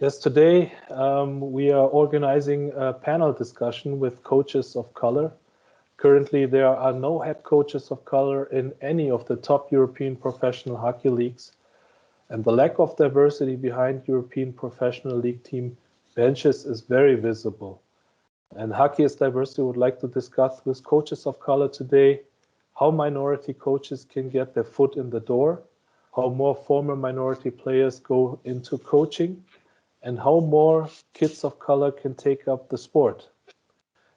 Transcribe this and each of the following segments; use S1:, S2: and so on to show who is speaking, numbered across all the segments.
S1: Yes, today we are organizing a panel discussion with coaches of color. Currently, there are no head coaches of color in any of the top European professional hockey leagues, and the lack of diversity behind European professional league team benches is very visible. And Hockey is Diversity would like to discuss with coaches of color today how minority coaches can get their foot in the door, how more former minority players go into coaching, and how more kids of color can take up the sport.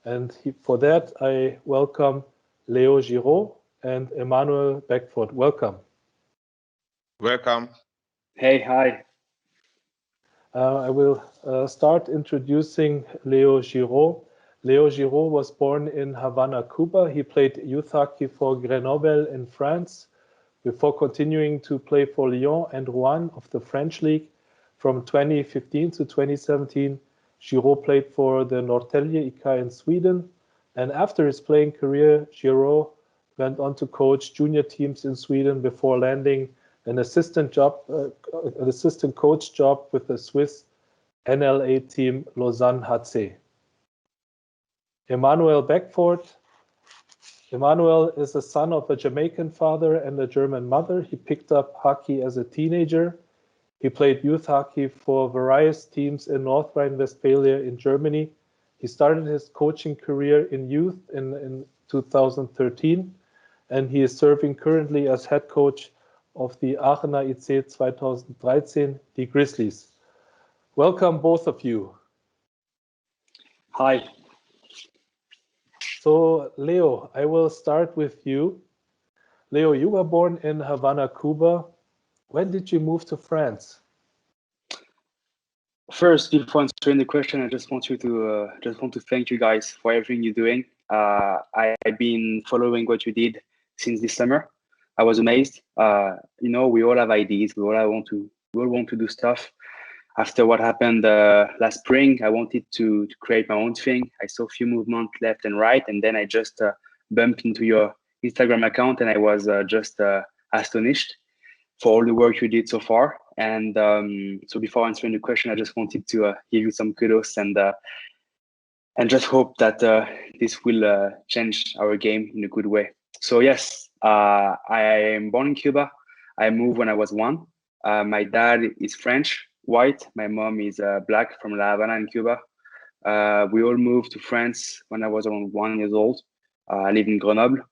S1: And for that, I welcome Leo Girod and Emmanuel Beckford. Welcome.
S2: Welcome.
S3: Hey, hi.
S1: I will start introducing Leo Girod. Leo Girod was born in Havana, Cuba. He played youth hockey for Grenoble in France before continuing to play for Lyon and Rouen of the French League. From 2015 to 2017, Girod played for the Norrtälje IK in Sweden. And after his playing career, Girod went on to coach junior teams in Sweden before landing an assistant coach job with the Swiss NLA team Lausanne HC. Emmanuel Beckford. Emmanuel is the son of a Jamaican father and a German mother. He picked up hockey as a teenager. He played youth hockey for various teams in North Rhine-Westphalia in Germany. He started his coaching career in youth in 2013, and he is serving currently as head coach of the Aachener IC 2013, the Grizzlies. Welcome, both of you.
S3: Hi.
S1: So, Leo, I will start with you. Leo, you were born in Havana, Cuba. When did you move to France?
S3: First, before answering the question, I just want to thank you guys for everything you're doing. I've been following what you did since this summer. I was amazed. We all have ideas. We all want to do stuff. After what happened last spring, I wanted to create my own thing. I saw a few movements left and right, and then I just bumped into your Instagram account, and I was just astonished for all the work you did so far. And so before answering the question, I just wanted to give you some kudos and just hope that this will change our game in a good way. So yes, I am born in Cuba. I moved when I was 1. My dad is French, white. My mom is black from La Habana in Cuba. We all moved to France when I was around 1 year old. I live in Grenoble.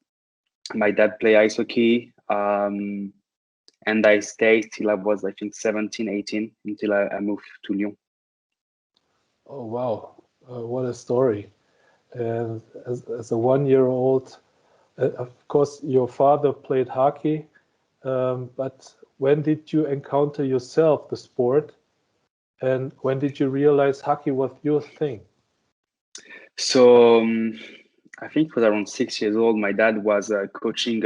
S3: My dad played ice hockey. And I stayed till I was, I think, 17, 18, until I moved to Lyon.
S1: Oh, wow. What a story. And as a 1 year old, of course, your father played hockey, but when did you encounter yourself the sport? And when did you realize hockey was your thing?
S3: So I think it was around 6 years old. My dad was coaching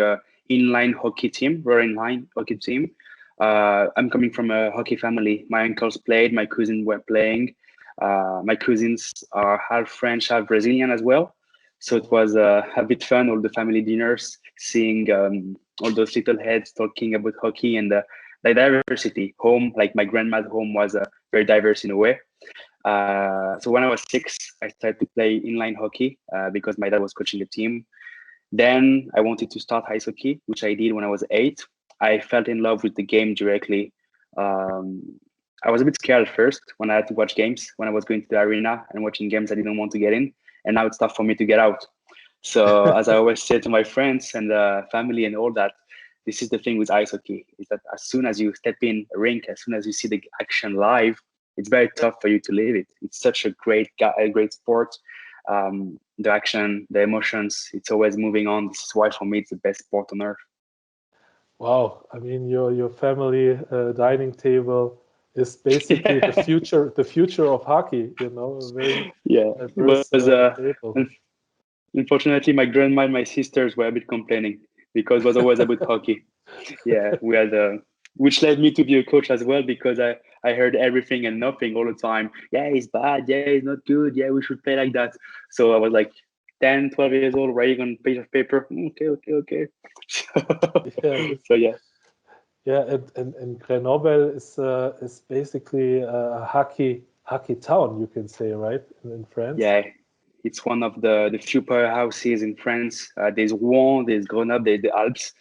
S3: inline hockey team, Royal inline hockey team. I'm coming from a hockey family. My uncles played, my cousins were playing. My cousins are half French, half Brazilian as well. So it was a bit fun, all the family dinners, seeing all those little heads talking about hockey and the diversity. Home, like my grandma's home was very diverse in a way. So when I was 6, I started to play inline hockey because my dad was coaching a team. Then I wanted to start ice hockey, which I did when I was 8. I fell in love with the game directly. I was a bit scared at first when I had to watch games, when I was going to the arena and watching games I didn't want to get in. And now it's tough for me to get out. So as I always say to my friends and family and all that, this is the thing with ice hockey, is that as soon as you step in a rink, as soon as you see the action live, it's very tough for you to leave it. It's such a great sport. The action, the emotions, it's always moving on. This is why for me it's the best sport on earth.
S1: Wow, I mean your family dining table is basically the future of hockey. Very diverse table.
S3: Unfortunately, my grandma and my sisters were a bit complaining because it was always about hockey. Yeah, we had which led me to be a coach as well, because I heard everything and nothing all the time. Yeah, it's bad. Yeah, it's not good. Yeah, we should play like that. So I was like 10, 12 years old, writing on a page of paper. Okay.
S1: Yeah.
S3: So yeah.
S1: Yeah, and Grenoble is basically a hockey town, you can say, right, in France.
S3: Yeah, it's one of the few powerhouses in France. There's Rouen, there's Grenoble, there's the Alps.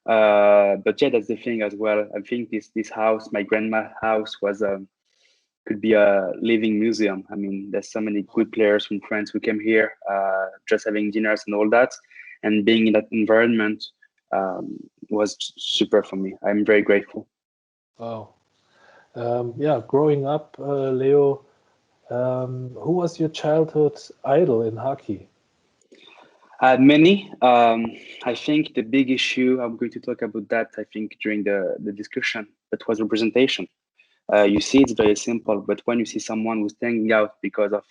S3: But yeah, that's the thing as well. I think this house, my grandma's house, was could be a living museum. I mean, there's so many good players from France who came here, just having dinners and all that, and being in that environment was super for me. I'm very grateful.
S1: Wow. Yeah, growing up, Leo, who was your childhood idol in hockey?
S3: I had many. I think the big issue, I'm going to talk about that, I think, during the discussion, that was representation. You see, it's very simple, but when you see someone who's standing out because of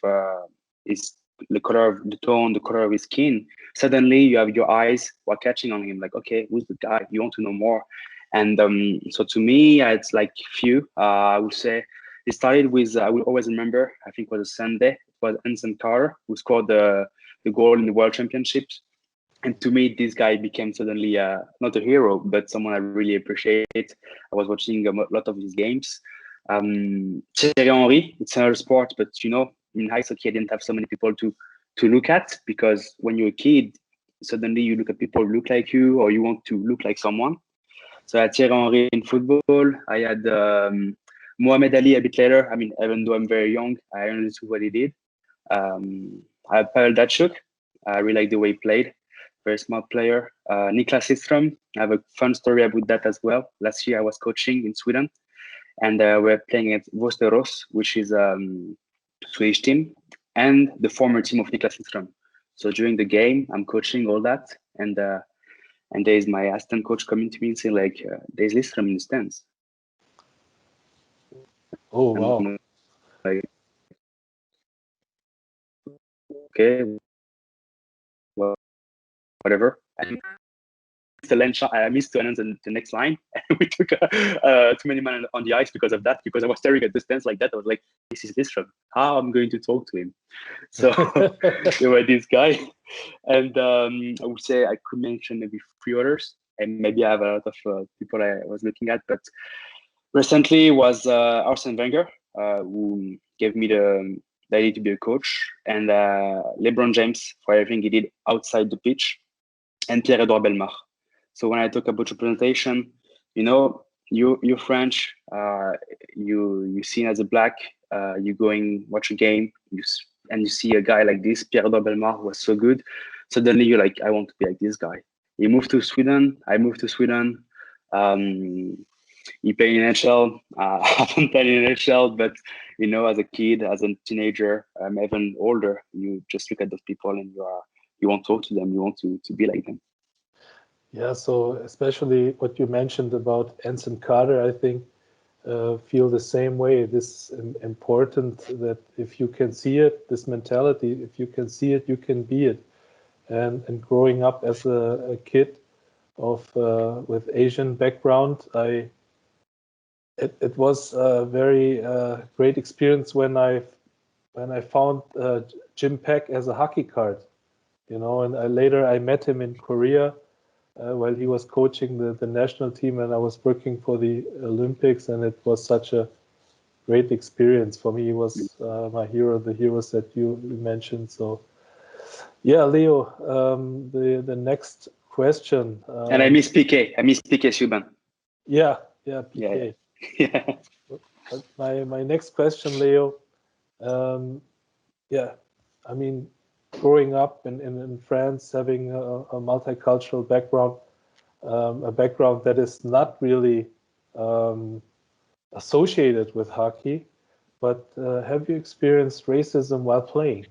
S3: his the color of the tone, the color of his skin, suddenly you have your eyes were catching on him. Like, okay, who's the guy? You want to know more. And so to me, it's like few. I would say it started with I will always remember. I think it was a Sunday. It was Anson Carter who scored the goal in the World Championships. And to me, this guy became suddenly not a hero, but someone I really appreciate. I was watching a lot of his games. Thierry Henry, it's another sport, but you know, in ice hockey, I didn't have so many people to look at, because when you're a kid, suddenly you look at people who look like you, or you want to look like someone. So I had Thierry Henry in football. I had Mohamed Ali a bit later. I mean, even though I'm very young, I understood what he did. I had Pavel Datsyuk. I really like the way he played. Very smart player. Niklas Lidström. I have a fun story about that as well. Last year I was coaching in Sweden, and we're playing at Västerås, which is Swedish team, and the former team of Niklas Lidström. So during the game, I'm coaching all that, and there's my assistant coach coming to me and saying like, "There's Lidström in the stands."
S1: Oh,
S3: And
S1: wow.
S3: I'm like, okay, well, whatever. And the lane shot, I missed to announce the next line, and we took too many men on the ice because of that. Because I was staring at the stands like that, I was like, "This is Lidström. How I'm going to talk to him?" So you were this guy, and I would say I could mention maybe three others, and maybe I have a lot of people I was looking at. But recently was Arsene Wenger, who gave me the idea to be a coach, and LeBron James for everything he did outside the pitch, and Pierre-Edouard Bellemare. So when I talk about representation, you know, you're French, you seen as a black, you going watch a game, and you see a guy like this, Pierre-Edouard Bellemare was so good. Suddenly you're like, I want to be like this guy. He moved to Sweden. I moved to Sweden. He played in NHL. I haven't played in NHL, but you know, as a kid, as a teenager, even older, you just look at those people and you want to talk to them. You want to be like them.
S1: Yeah, so especially what you mentioned about Ensign Carter, I think feel the same way. This important that if you can see it, this mentality, if you can see it, you can be it. And growing up as a kid of with Asian background, it was a very great experience when I found Jim Peck as a hockey card, you know, and later I met him in Korea while he was coaching the national team, and I was working for the Olympics, and it was such a great experience for me. He was my hero, the heroes that you mentioned. So yeah, Leo, the next question.
S3: And I miss PK. I miss PK Subban.
S1: Yeah, PK.
S3: Yeah.
S1: But my next question, Leo. Yeah, I mean, growing up in France, having a multicultural background, a background that is not really associated with hockey, but have you experienced racism while playing?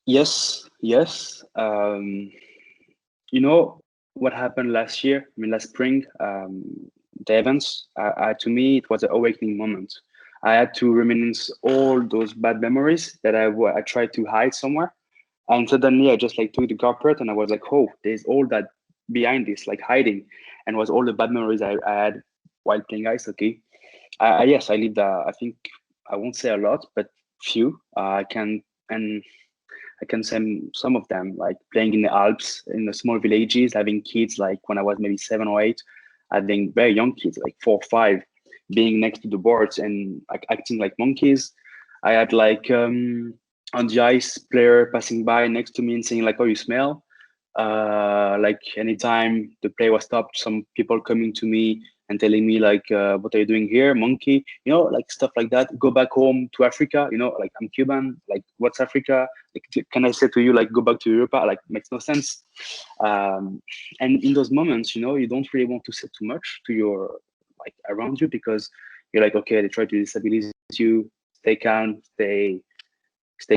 S3: Yes. You know what happened last year? I mean, last spring, the events. To me, it was an awakening moment. I had to reminisce all those bad memories that I tried to hide somewhere, and suddenly I just like took the carpet and I was like, oh, there's all that behind this, like hiding, and was all the bad memories I had while playing ice hockey. Yes, I lived. I think I won't say a lot, but few. I can and I can say some of them, like playing in the Alps, in the small villages, having kids like when I was maybe 7 or 8, having very young kids, like 4 or 5, being next to the boards and like acting like monkeys. I had like on the ice player passing by next to me and saying like, "Oh, you smell." Like anytime the play was stopped, some people coming to me and telling me like, "What are you doing here, monkey?" You know, like stuff like that. Go back home to Africa. You know, like I'm Cuban. Like, what's Africa? Like, can I say to you like, go back to Europe? Like, makes no sense. And in those moments, you know, you don't really want to say too much to your like around you, because you're like, okay, they try to destabilize you. Stay calm. Stay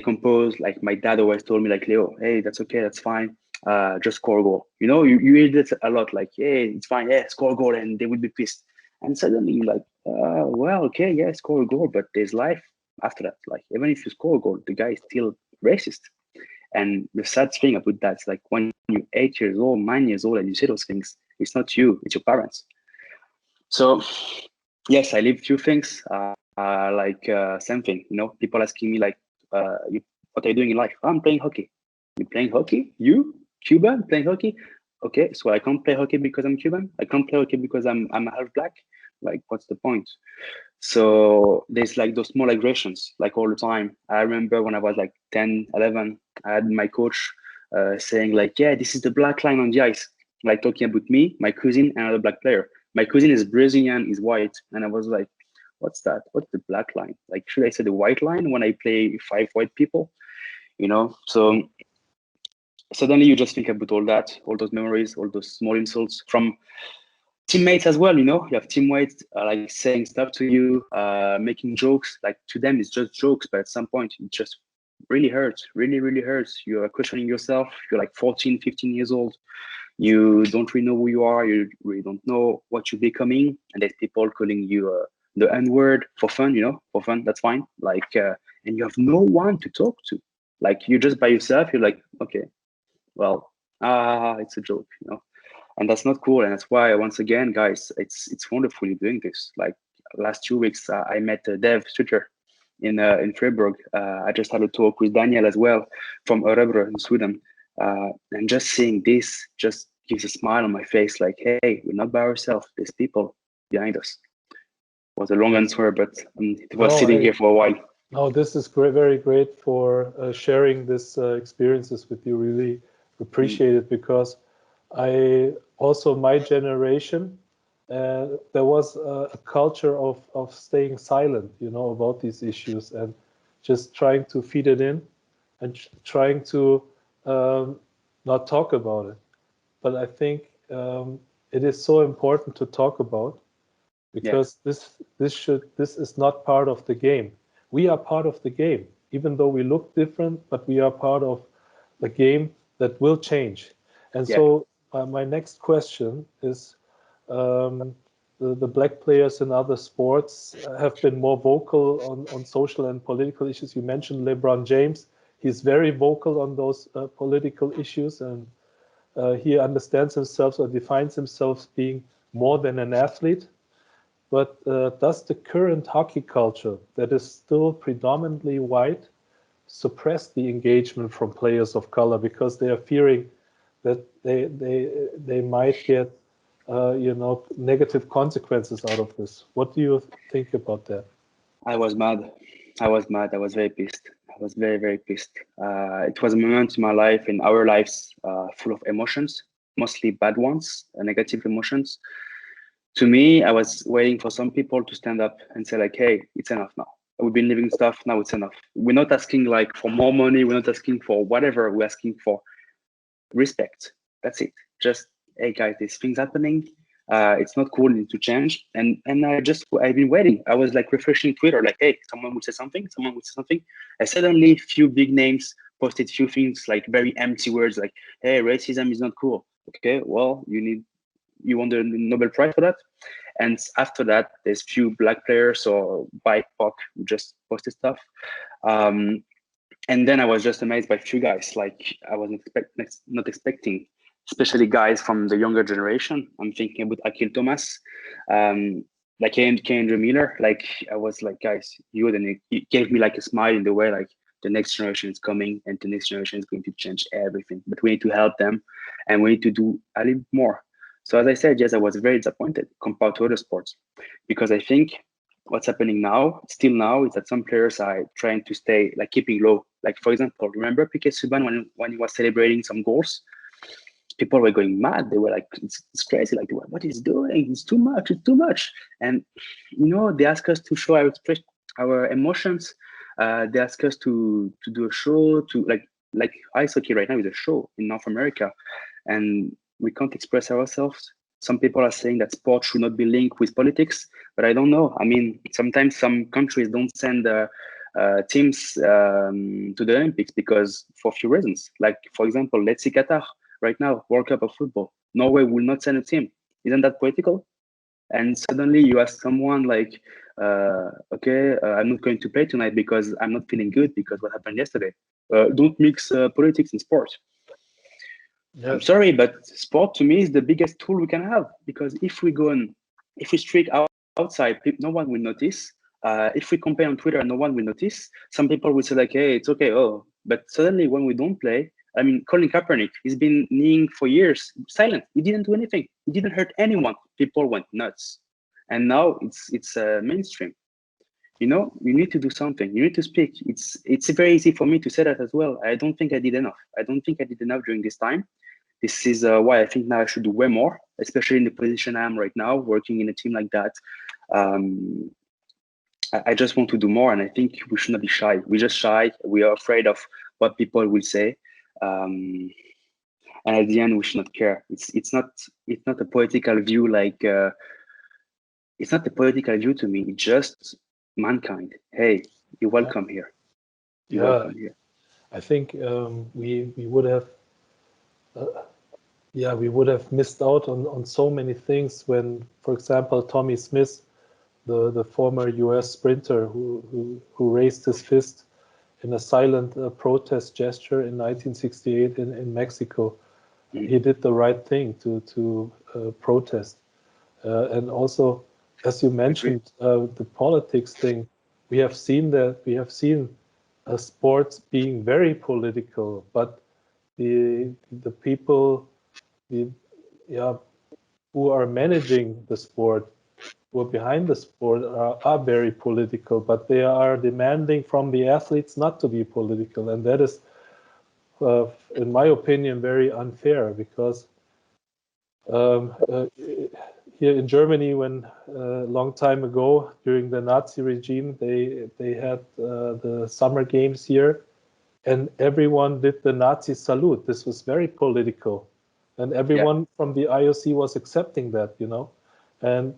S3: composed. Like my dad always told me, like, Leo, hey, that's okay, that's fine. Just score a goal. You know, you hear this a lot, like, hey, it's fine, yeah, score a goal, and they would be pissed. And suddenly you're like, well, okay, yeah, score a goal, but there's life after that. Like, even if you score a goal, the guy is still racist. And the sad thing about that is like when you're 8 years old, 9 years old, and you say those things, it's not you, it's your parents. So yes, I lived few things. Same thing, you know, people asking me like, what are you doing in life? I'm playing hockey. You playing hockey? You, Cuban, playing hockey? Okay, so I can't play hockey because I'm Cuban. I can't play hockey because I'm half black. Like, what's the point? So there's like those small aggressions, like all the time. I remember when I was like 10, 11, I had my coach saying like, yeah, this is the black line on the ice. Like talking about me, my cousin, and another black player. My cousin is Brazilian, is white. And I was like, what's that? What's the black line? Like, should I say the white line when I play 5 white people? You know? So suddenly you just think about all that, all those memories, all those small insults from teammates as well. You know, you have teammates like saying stuff to you, making jokes. Like, to them it's just jokes, but at some point it just really hurts, really hurts. You're questioning yourself. You're like 14, 15 years old. You don't really know who you are. You really don't know what you're becoming. And there's people calling you the N-word for fun, you know, for fun, that's fine. Like, and you have no one to talk to. Like, you're just by yourself. You're like, okay, well, it's a joke, you know. And that's not cool. And that's why, once again, guys, it's wonderful you're doing this. Like, last 2 weeks, I met Dev Sutter in Freiburg. I just had a talk with Daniel as well from Örebro in Sweden. And just seeing this just gives a smile on my face. Like, hey, we're not by ourselves. There's people behind us. It was a long answer, but it was sitting here for a while.
S1: No, this is great, very great for sharing this experiences with you. Really appreciate it, because I also, my generation, there was a culture of staying silent, you know, about these issues, and just trying to feed it in and trying to not talk about it. But I think it is so important to talk about, because this is not part of the game. We are part of the game, even though we look different, but we are part of the game that will change. And so my next question is, the black players in other sports have been more vocal on social and political issues. You mentioned LeBron James. He's very vocal on those political issues, and he understands himself or defines himself being more than an athlete. But does the current hockey culture, that is still predominantly white, suppress the engagement from players of color because they are fearing that they might get negative consequences out of this? What do you think about that?
S3: I was mad. I was very pissed. I was very pissed. It was a moment in my life, in our lives, full of emotions, mostly bad ones, negative emotions. To me, I was waiting for some people to stand up and say like, hey, it's enough now. We've been living stuff, now it's enough. We're not asking like for more money. We're not asking for whatever. We're asking for respect. That's it. Just, hey guys, there's things happening. It's not cool, need to change. And I've been waiting. I was like refreshing Twitter, like, hey, someone would say something, And suddenly few big names posted few things, like very empty words, like, hey, racism is not cool. Okay, well, you won the Nobel Prize for that. And after that, there's few black players or BIPOC who just posted stuff. And then I was just amazed by few guys. Like, I wasn't not expecting, especially guys from the younger generation. I'm thinking about Akil Thomas, like Andrew Miller. Like, I was like, guys, you gave me like a smile in the way, like, the next generation is coming, and the next generation is going to change everything. But we need to help them, and we need to do a little more. So as I said, yes, I was very disappointed compared to other sports, because I think what's happening now, still now, is that some players are trying to stay, like, keeping low. Like, for example, remember Piqué Subban when he was celebrating some goals? People were going mad. They were like, it's crazy. Like, what he's doing? It's too much. It's too much. And, they ask us to show our emotions. They ask us to do a show, to like ice hockey right now is a show in North America, and we can't express ourselves. Some people are saying that sport should not be linked with politics, but I don't know. I mean, sometimes some countries don't send teams to the Olympics because for a few reasons. Like, for example, let's see Qatar right now, World Cup of football. Norway will not send a team. Isn't that political? And suddenly you ask someone like, okay, I'm not going to play tonight because I'm not feeling good because what happened yesterday. Don't mix politics and sport. Yes. I'm sorry, but sport to me is the biggest tool we can have, because if we streak outside, no one will notice. If we compare on Twitter, no one will notice. Some people will say like, hey, it's okay. Oh, but suddenly when we don't play, I mean, Colin Kaepernick, he's been kneeling for years, silent. He didn't do anything. He didn't hurt anyone. People went nuts. And now it's mainstream. You need to do something. You need to speak. It's very easy for me to say that as well. I don't think I did enough. I don't think I did enough during this time. This is why I think now I should do way more, especially in the position I am right now, working in a team like that. I just want to do more, and I think we should not be shy. We're just shy. We are afraid of what people will say. And at the end, we should not care. It's not a political view. Like it's not a political view to me. It's just mankind. Hey, you're welcome here. You're welcome here.
S1: I think we would have. We would have missed out on so many things when, for example, Tommy Smith, the former U.S. sprinter who raised his fist in a silent protest gesture in 1968 in Mexico. He did the right thing to protest. And also, as you mentioned, the politics thing, we have seen sports being very political, but the people who are managing the sport, who are behind the sport, are very political, but they are demanding from the athletes not to be political, and that is, in my opinion, very unfair, because here in Germany, when a long time ago during the Nazi regime, they had the summer games here, and everyone did the Nazi salute. This was very political, and everyone from the IOC was accepting that, And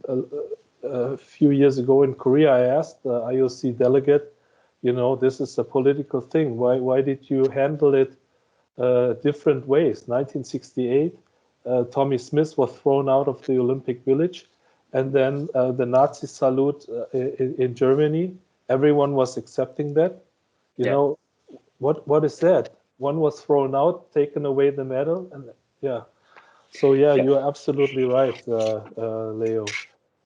S1: a few years ago in Korea, I asked the IOC delegate, this is a political thing. Why did you handle it different ways? 1968, Tommy Smith was thrown out of the Olympic Village, and then the Nazi salute in Germany, everyone was accepting that. What is that? One was thrown out, taken away the medal, and So you're absolutely right, Leo.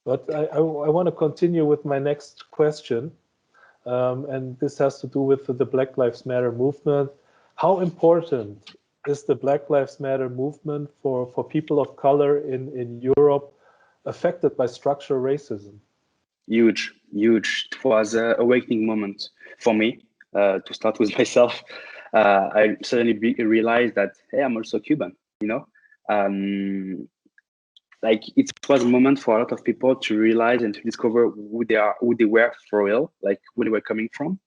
S1: But I want to continue with my next question, and this has to do with the Black Lives Matter movement. How important is the Black Lives Matter movement for people of color in Europe affected by structural racism?
S3: Huge. It was an awakening moment for me. To start with myself, I suddenly realized that, hey, I'm also Cuban, like it was a moment for a lot of people to realize and to discover who they were for real, like where they were coming from,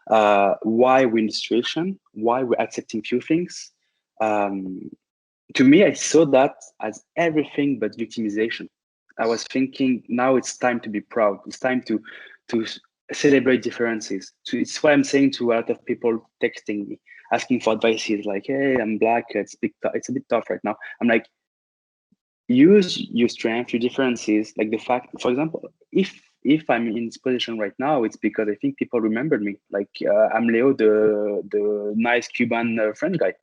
S3: why we're in the situation, why we're accepting few things. To me, I saw that as everything but victimization. I was thinking, now it's time to be proud. It's time to celebrate differences. It's what I'm saying to a lot of people texting me, asking for advices like, hey, I'm Black, it's a bit tough right now. I'm like, use your strength, your differences. Like the fact, for example, if I'm in this position right now, it's because I think people remembered me. Like I'm Leo, the nice Cuban friend guy.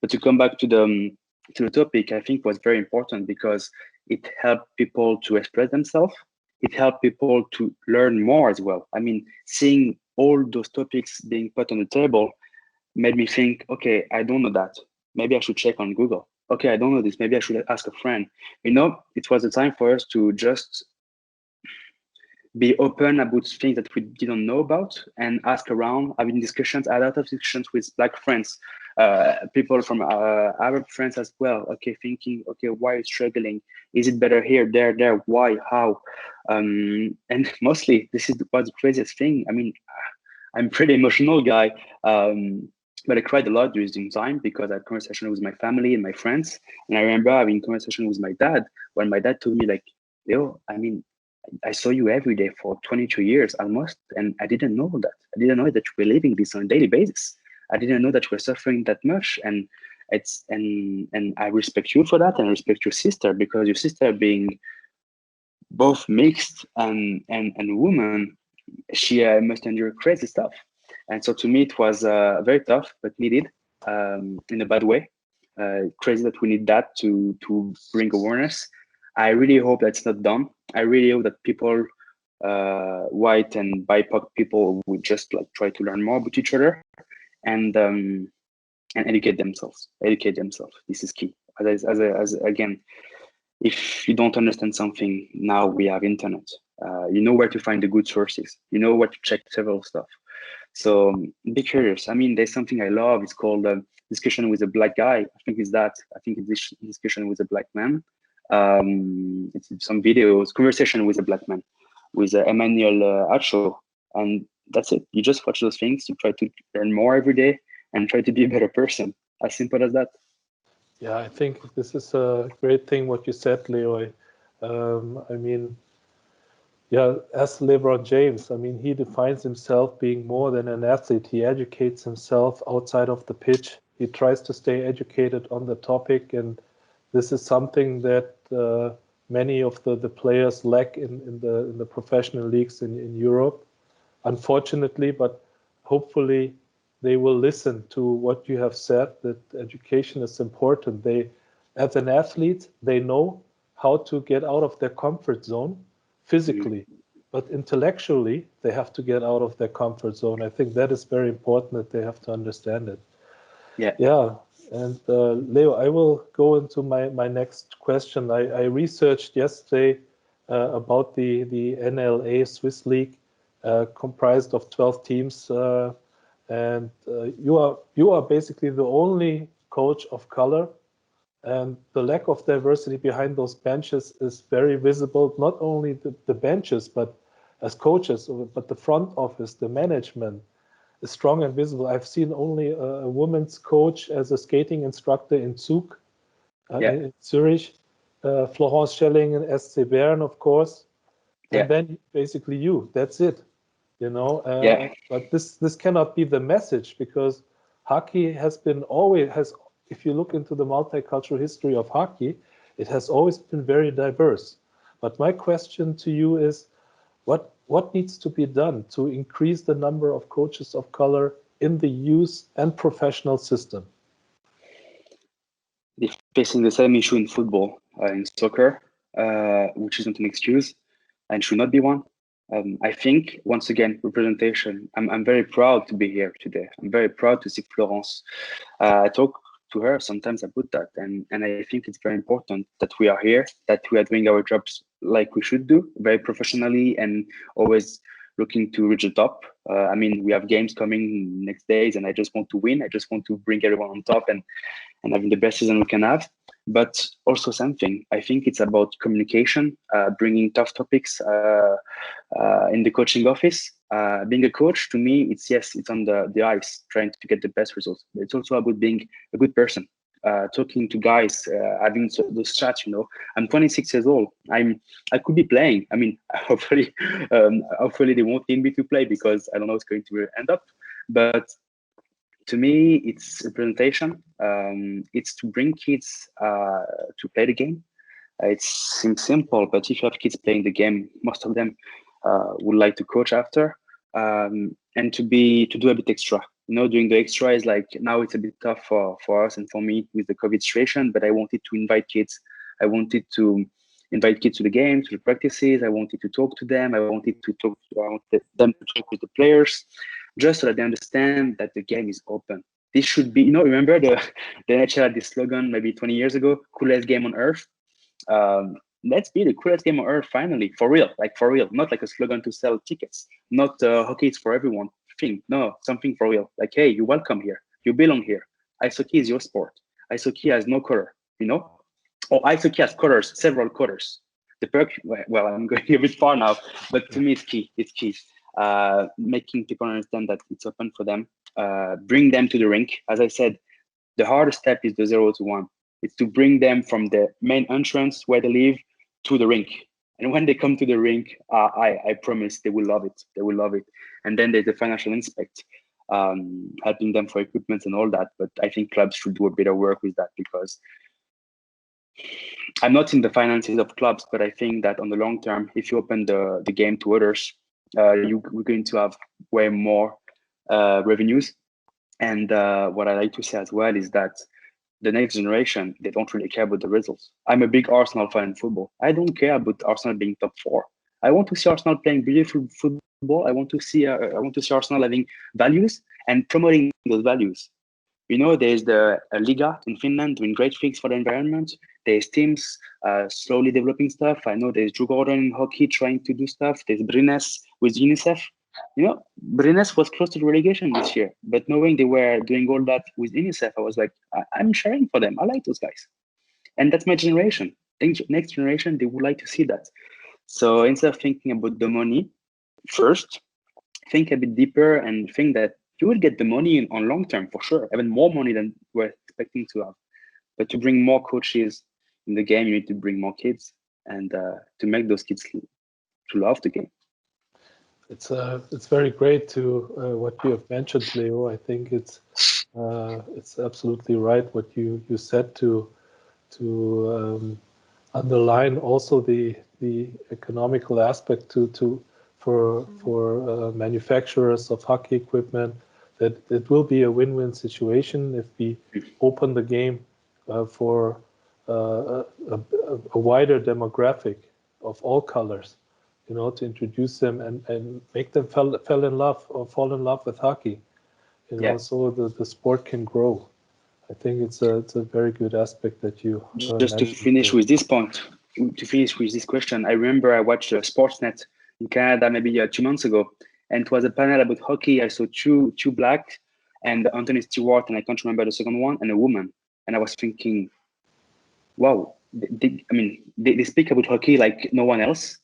S3: But to come back to the topic, I think was very important because it helped people to express themselves. It helped people to learn more as well. I mean, seeing all those topics being put on the table made me think, okay, I don't know that. Maybe I should check on Google. Okay, I don't know this. Maybe I should ask a friend. It was a time for us to just be open about things that we didn't know about and ask around, having discussions, a lot of discussions with Black friends, people from Arab friends as well. Okay, thinking, okay, why are you struggling? Is it better here, there? Why, how? And mostly, this is what's the craziest thing. I mean, I'm a pretty emotional guy, but I cried a lot during time because I had conversation with my family and my friends. And I remember having conversation with my dad when my dad told me like, yo, I mean, I saw you every day for 22 years almost, and I didn't know that. I didn't know that you were living this on a daily basis. I didn't know that you were suffering that much, and I respect you for that, and I respect your sister because your sister being both mixed and woman, she must endure crazy stuff. And so to me, it was very tough but needed in a bad way. Crazy that we need that to bring awareness. I really hope that's not done. I really hope that people, white and BIPOC people, would just like try to learn more about each other and educate themselves. Educate themselves. This is key. As again, if you don't understand something, now we have internet. You know where to find the good sources. You know where to check several stuff. So be curious. I mean, there's something I love. It's called discussion with a black guy. I think it's discussion with a black man. It's some videos, conversation with a black man, with Emmanuel Aachener, and that's it. You just watch those things. You try to learn more every day and try to be a better person. As simple as that.
S1: Yeah, I think this is a great thing what you said, Leo. I mean, yeah, as LeBron James, I mean, he defines himself being more than an athlete. He educates himself outside of the pitch. He tries to stay educated on the topic, and this is something that many of the players lack in the professional leagues in Europe, unfortunately. But hopefully, they will listen to what you have said. That education is important. They, as an athlete, they know how to get out of their comfort zone physically, but intellectually they have to get out of their comfort zone. I think that is very important, that they have to understand it. Yeah. And Leo, I will go into my next question. I researched yesterday about the NLA Swiss League, comprised of 12 teams, and you are basically the only coach of color. And the lack of diversity behind those benches is very visible, not only the benches, but as coaches, but the front office, the management is strong and visible. I've seen only a woman's coach as a skating instructor in Zug, in Zurich, Florence Schelling and SC Bern, of course. And then basically you, that's it, you know. But this cannot be the message, because hockey has been always, if you look into the multicultural history of hockey, it has always been very diverse. But my question to you is, what needs to be done to increase the number of coaches of color in the youth and professional system?
S3: They're facing the same issue in football, in soccer, which isn't an excuse and should not be one. I think, once again, representation. I'm very proud to be here today. I'm very proud to see Florence. I talk to her sometimes about that, and I think it's very important that we are here, that we are doing our jobs like we should do, very professionally, and always looking to reach the top. I mean, we have games coming next days, and I just want to win. I just want to bring everyone on top and having the best season we can have. But also something, I think it's about communication, bringing tough topics in the coaching office. Being a coach, to me, it's on the ice, trying to get the best results. But it's also about being a good person, talking to guys, having those chats. You know, I'm 26 years old. I could be playing. I mean, hopefully they won't need me to play, because I don't know what's going to end up. But to me, it's a presentation. It's to bring kids to play the game. It seems simple, but if you have kids playing the game, most of them would like to coach after, and to do a bit extra. You know, doing the extra is like, now it's a bit tough for us and for me with the COVID situation, but I wanted to invite kids. I wanted to invite kids to the games, to the practices. I wanted to talk to them. I wanted them to talk with the players, just so that they understand that the game is open. This should be, remember the NHL had this slogan maybe 20 years ago, coolest game on earth. Let's be the coolest game on earth finally, for real, not like a slogan to sell tickets, not hockey is for everyone thing. No, something for real. Like, hey, you're welcome here. You belong here. Ice hockey is your sport. Ice hockey has no color, or ice hockey has colors, several colors. The perk, well, I'm going a bit far now, but to me, it's key. It's key. Making people understand that it's open for them. Bring them to the rink. As I said, the hardest step is the 0 to 1. It's to bring them from the main entrance where they live to the rink. And when they come to the rink, I promise they will love it. They will love it. And then there's the financial aspect, helping them for equipment and all that. But I think clubs should do a bit of work with that, because I'm not in the finances of clubs, but I think that on the long term, if you open the game to others, we're going to have way more revenues. And what I like to say as well is that the next generation, they don't really care about the results. I'm a big Arsenal fan in football. I don't care about Arsenal being top 4. I want to see Arsenal playing beautiful football. I want to see Arsenal having values and promoting those values. There's the Liga in Finland doing great things for the environment. There's teams slowly developing stuff. I know there's Girod in hockey trying to do stuff. There's Brynäs with UNICEF. Brynäs was close to relegation this year, but knowing they were doing all that with UNICEF, I was like, I'm cheering for them. I like those guys. And that's my generation. Next generation, they would like to see that. So instead of thinking about the money first, think a bit deeper and think that you will get the money on long term for sure, even more money than we're expecting to have. But to bring more coaches in the game, you need to bring more kids, and to make those kids to love the game.
S1: It's very great to what you have mentioned, Leo. I think it's absolutely right what you said to underline also the economical aspect for manufacturers of hockey equipment, that it will be a win-win situation if we open the game for a wider demographic of all colors, to introduce them and make them fall in love with hockey, so the sport can grow. I think it's a very good aspect that you
S3: just to finish with this point, to finish with this question. I remember I watched Sportsnet in Canada maybe 2 months ago, and it was a panel about hockey. I saw two black and Anthony Stewart, and I can't remember the second one, and a woman. And I was thinking, wow, they speak about hockey like no one else.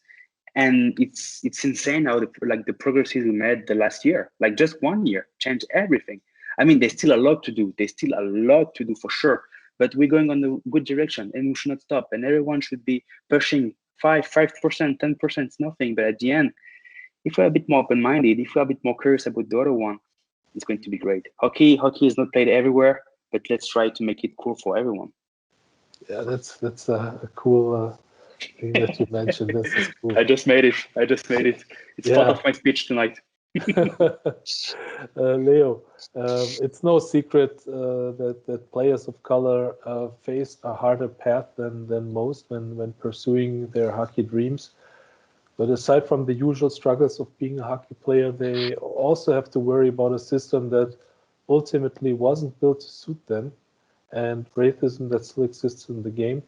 S3: And it's insane how the progresses we made the last year, like just 1 year, changed everything. There's still a lot to do. There's still a lot to do for sure, but we're going on the good direction, and we should not stop. And everyone should be pushing 5%, 10%. It's nothing, but at the end, if we're a bit more open-minded, if we're a bit more curious about the other one, it's going to be great. Hockey is not played everywhere, but let's try to make it cool for everyone.
S1: Yeah, that's a cool thing that you mentioned. This is cool.
S3: I just made it. It's part of my speech tonight.
S1: Leo, it's no secret that players of color face a harder path than most when pursuing their hockey dreams. But aside from the usual struggles of being a hockey player, they also have to worry about a system that ultimately wasn't built to suit them, and racism that still exists in the game.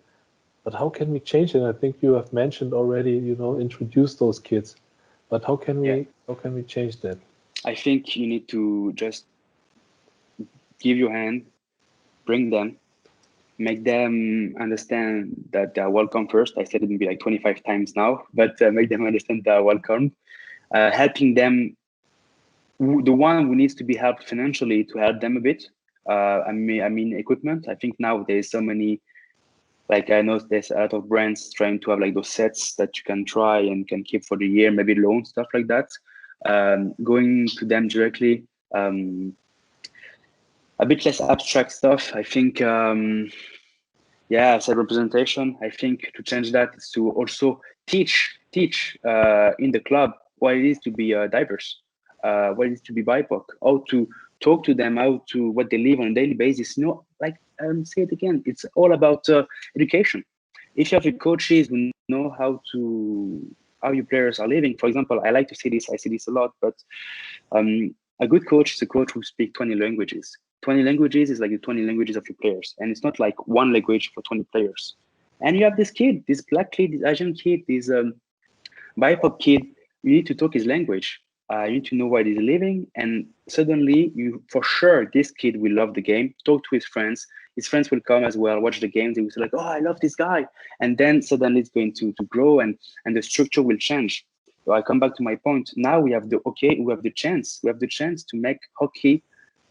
S1: But how can we change it? I think you have mentioned already, introduce those kids. But how can we change that?
S3: I think you need to just give your hand, bring them, make them understand that they're welcome first. I said it maybe like 25 times now, but make them understand they're welcome. Helping them, the one who needs to be helped financially, to help them a bit. Equipment. I think now there's so many, like I know there's a lot of brands trying to have like those sets that you can try and can keep for the year, maybe loan, stuff like that. Going to them directly, a bit less abstract stuff. I think, I said representation. I think to change that is to also teach in the club what it is to be diverse, what it is to be BIPOC, how to talk to them, what they live on a daily basis. Say it again, it's all about education. If you have your coaches who know how your players are living, for example, I like to see this. I see this a lot, but a good coach is a coach who speaks 20 languages. 20 languages is like the 20 languages of your players, and it's not like one language for 20 players. And you have this kid, this black kid, this Asian kid, this BIPOC kid. You need to talk his language. You need to know where he's living, and suddenly, for sure, this kid will love the game. Talk to his friends. His friends will come as well, watch the games. They will say like, "Oh, I love this guy," and then suddenly it's going to grow, and the structure will change. So I come back to my point. Now we have the chance. We have the chance to make hockey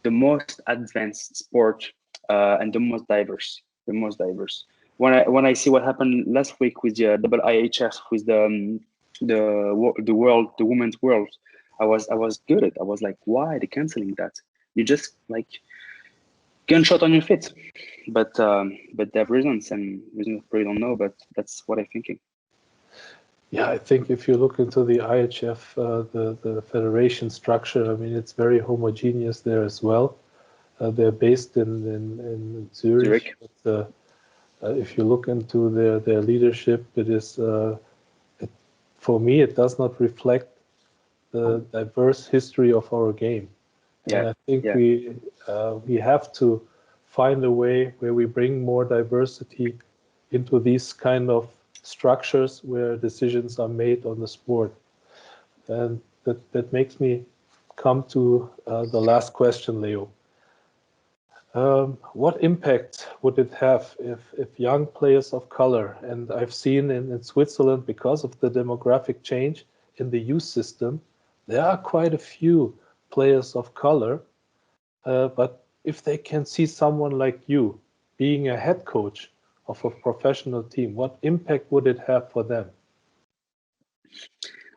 S3: the most advanced sport and the most diverse. The most diverse. When I see what happened last week with the IHF with the women's world, I was good. I was like, why are they canceling that? You just like gunshot on your feet. But they have reasons, and reasons I probably don't know, but that's what I'm thinking.
S1: Yeah, I think if you look into the IHF, the federation structure, I mean, it's very homogeneous there as well. They're based in Zurich. But, if you look into their leadership, it is, for me, it does not reflect the diverse history of our game. And I think we have to find a way where we bring more diversity into these kind of structures where decisions are made on the sport. And that makes me come to the last question, Leo. What impact would it have if young players of color, and I've seen in Switzerland, because of the demographic change in the youth system, there are quite a few players of color, but if they can see someone like you being a head coach of a professional team, what impact would it have for them?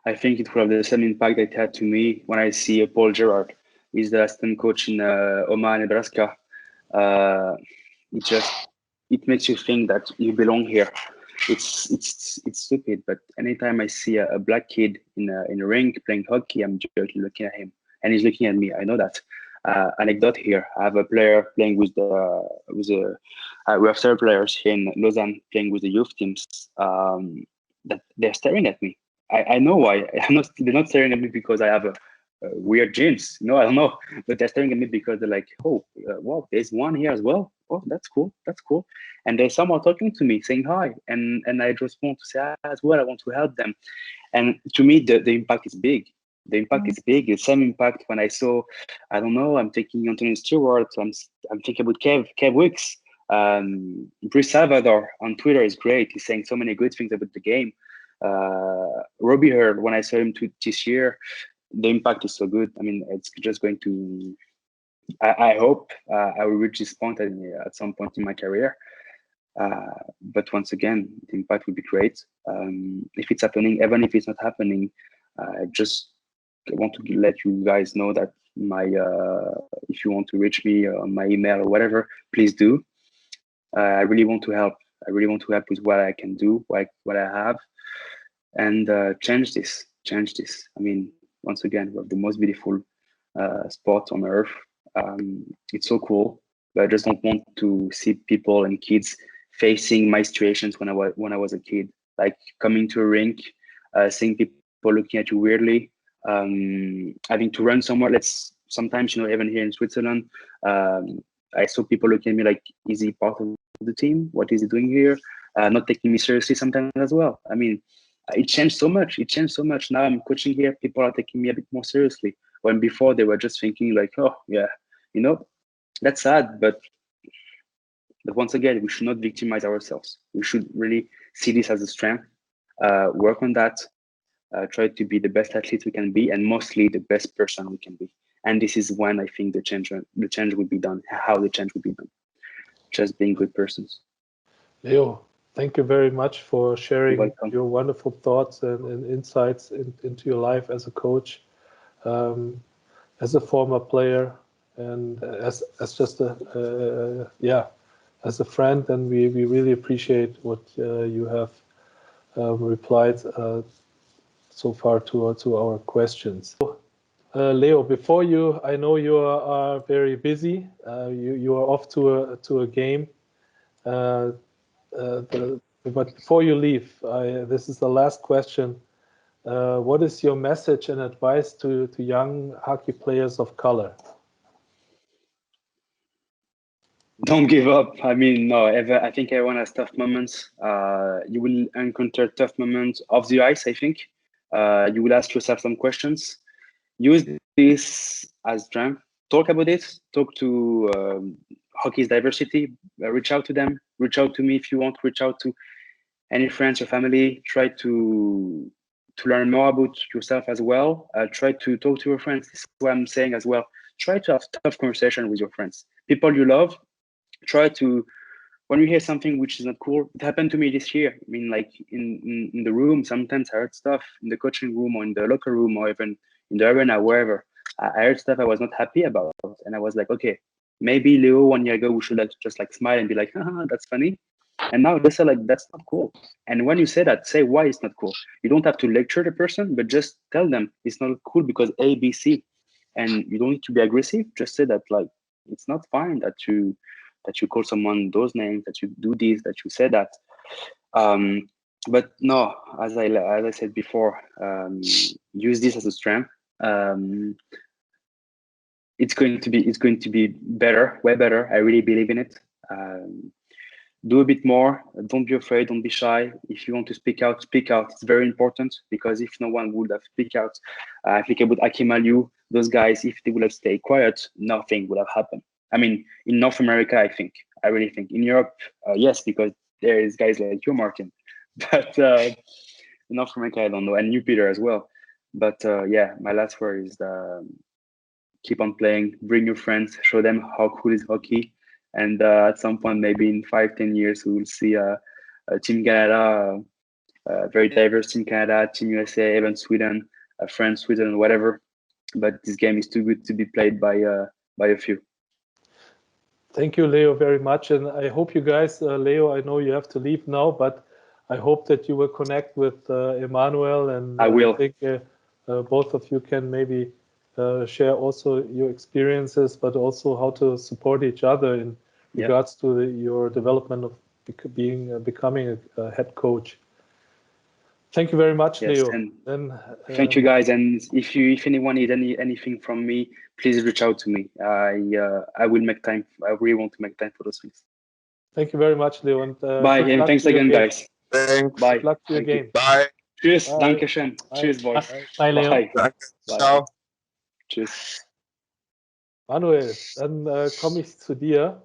S3: I think it will have the same impact it had to me when I see Paul Girod. He's the assistant coach in Omaha, Nebraska. It makes you think that you belong here. It's stupid, but anytime I see a black kid in a rink playing hockey, I'm just looking at him, and he's looking at me. I know that. Anecdote here: I have a player playing we have several players here in Lausanne playing with the youth teams. That they're staring at me. I know why. They're not staring at me because I have a weird genes. No, I don't know. But they're staring at me because they're like, oh, wow, there's one here as well. Oh, that's cool. That's cool. And there's someone talking to me saying hi. And I just want to say as well, I want to help them. And to me, the impact is big. The impact is big. The same impact when I saw, I don't know, I'm taking Anthony Stewart. I'm thinking about Kev Wicks. Bruce Salvador on Twitter is great. He's saying so many good things about the game. Robbie Hurd, when I saw him this year, the impact is so good. I mean, it's just going to. I hope I will reach this point at some point in my career. But once again, the impact will be great. If it's happening, even if it's not happening, I just want to let you guys know that if you want to reach me on my email or whatever, please do. I really want to help. I really want to help with what I can do, what I have, and change this. I mean, once again, we have the most beautiful spot on earth. It's so cool, but I just don't want to see people and kids facing my situations when I was a kid, like coming to a rink, seeing people looking at you weirdly, having to run somewhere. Sometimes, even here in Switzerland, I saw people looking at me like, is he part of the team? What is he doing here? Not taking me seriously sometimes as well. I mean, it changed so much. Now I'm coaching here. People are taking me a bit more seriously. When before they were just thinking like, oh yeah, that's sad. But once again, we should not victimize ourselves. We should really see this as a strength, work on that, try to be the best athlete we can be, and mostly the best person we can be. And this is when I think the change will be done, how the change will be done. Just being good persons.
S1: Leo, thank you very much for sharing your wonderful thoughts and insights into your life as a coach, as a former player, and as just as a friend. And we really appreciate what you have replied so far to our questions. Leo, before I know you are very busy. You are off to a game. But before you leave, this is the last question. What is your message and advice to young hockey players of color?
S3: Don't give up. I mean, no, I think everyone has tough moments. You will encounter tough moments off the ice, I think. You will ask yourself some questions. Use this as strength. Talk about it. Talk to hockey's diversity. Reach out to them. Reach out to me if you want. Reach out to any friends or family. Try to learn more about yourself as well. Try to talk to your friends. This is what I'm saying as well. Try to have tough conversation with your friends. People you love. Try to, when you hear something which is not cool, it happened to me this year. I mean, like in the room, sometimes I heard stuff in the coaching room or in the locker room or even in the arena, wherever. I heard stuff I was not happy about. And I was like, okay, maybe Leo 1 year ago, we should just like smile and be like, haha, that's funny. And now they say like, that's not cool. And when you say that, say why it's not cool. You don't have to lecture the person, but just tell them it's not cool because A, B, C. And you don't need to be aggressive. Just say that like, it's not fine that you call someone those names, that you do this, that you say that. But no, as I said before, use this as a strength. It's going to be better, way better. I really believe in it. Do a bit more. Don't be afraid. Don't be shy. If you want to speak out, speak out. It's very important because if no one would have speak out, I think about Emanuel, those guys, if they would have stayed quiet, nothing would have happened. I mean, in North America, I really think. In Europe, yes, because there is guys like you, Martin. But in North America, I don't know, and you, Peter, as well. But yeah, my last word is keep on playing, bring your friends, show them how cool is hockey. And at some point, maybe in 5-10 years, we will see a Team Canada, very diverse Team Canada, Team USA, even Sweden, France, Sweden, whatever. But this game is too good to be played by a few.
S1: Thank you, Leo, very much. And I hope you guys, Leo, I know you have to leave now, but I hope that you will connect with Emanuel. And
S3: I will.
S1: I think both of you can maybe share also your experiences, but also how to support each other in regards to your development of becoming a head coach. Thank you very much,
S3: yes,
S1: Leo.
S3: And thank you, guys. And if anyone needs anything from me, please reach out to me. I will make time. I really want to make time for those things.
S1: Thank you very much, Leo. And
S3: bye. And thanks again, guys.
S2: Thanks.
S3: Bye.
S1: Good luck to your game.
S2: Bye.
S3: Tschüss.
S1: Bye.
S3: Dankeschön.
S1: Bye.
S3: Tschüss, boys.
S1: Bye, Leo.
S3: Bye.
S2: Danke.
S3: Bye.
S2: Ciao.
S3: Tschüss.
S1: Manuel, dann komme ich zu dir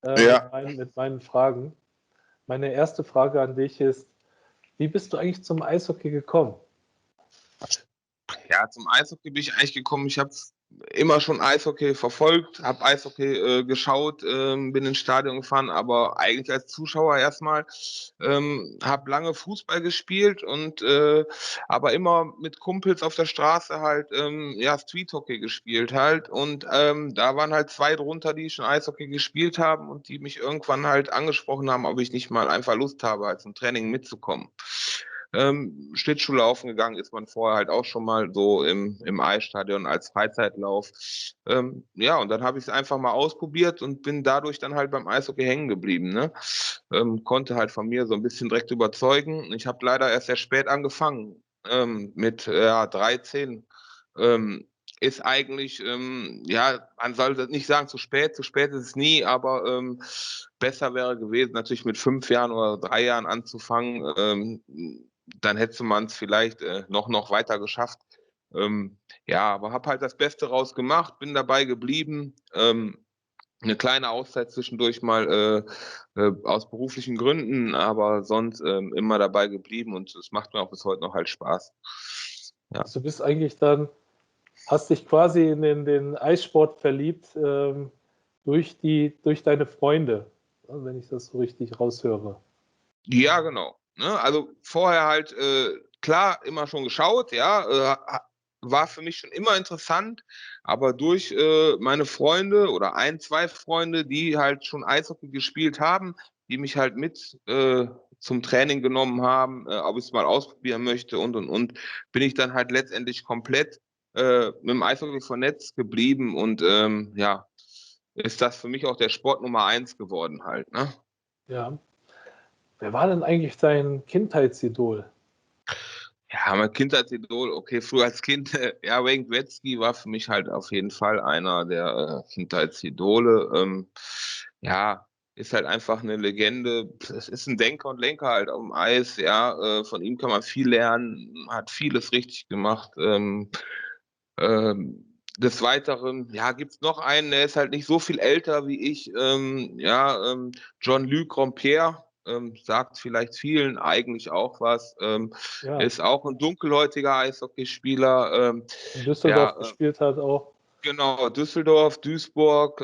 S1: mit meinen Fragen. Meine erste Frage an dich ist, wie bist du eigentlich zum Eishockey gekommen?
S2: Ja, zum Eishockey bin ich eigentlich gekommen. Ich habe immer schon Eishockey verfolgt, habe Eishockey geschaut, bin ins Stadion gefahren, aber eigentlich als Zuschauer erstmal. Habe lange Fußball gespielt und aber immer mit Kumpels auf der Straße halt Street-Hockey gespielt halt. Und da waren halt 2 drunter, die schon Eishockey gespielt haben und die mich irgendwann halt angesprochen haben, ob ich nicht mal einfach Lust habe, halt zum Training mitzukommen. Schlittschuhlaufen gegangen ist man vorher halt auch schon mal so im Eisstadion als Freizeitlauf. Und dann habe ich es einfach mal ausprobiert und bin dadurch dann halt beim Eishockey hängen geblieben. Ne? Konnte halt von mir so ein bisschen direkt überzeugen. Ich habe leider erst sehr spät angefangen, mit 13. Ist eigentlich, man sollte nicht sagen zu spät ist es nie, aber besser wäre gewesen, natürlich mit 5 Jahren oder 3 Jahren anzufangen. Dann hätte man es vielleicht noch weiter geschafft. Aber habe halt das Beste raus gemacht, bin dabei geblieben. Eine kleine Auszeit zwischendurch mal aus beruflichen Gründen, aber sonst immer dabei geblieben und es macht mir auch bis heute noch halt Spaß. Ja.
S1: Also du bist eigentlich dann, hast dich quasi in den Eissport verliebt durch deine Freunde, wenn ich das so richtig raushöre.
S2: Ja, genau. Ne? Also vorher halt, klar, immer schon geschaut, war für mich schon immer interessant, aber durch meine Freunde oder 1, 2 Freunde, die halt schon Eishockey gespielt haben, die mich halt mit zum Training genommen haben, ob ich es mal ausprobieren möchte und, bin ich dann halt letztendlich komplett mit dem Eishockey vernetzt geblieben und ist das für mich auch der Sport Nummer 1 geworden halt, ne?
S1: Ja. Wer war denn eigentlich dein Kindheitsidol?
S2: Ja, mein Kindheitsidol, okay, früher als Kind, ja, Wayne Gretzky war für mich halt auf jeden Fall einer der Kindheitsidole. Ja, ist halt einfach eine Legende. Es ist ein Denker und Lenker halt auf dem Eis, ja. Von ihm kann man viel lernen, hat vieles richtig gemacht. Des Weiteren, ja, gibt's noch einen, der ist halt nicht so viel älter wie ich, ja, Jean-Luc Grandpierre, sagt vielleicht vielen eigentlich auch was,
S1: Ja,
S2: ist auch ein dunkelhäutiger Eishockeyspieler,
S1: in Düsseldorf
S2: ja,
S1: gespielt hat auch.
S2: genau, Düsseldorf, Duisburg.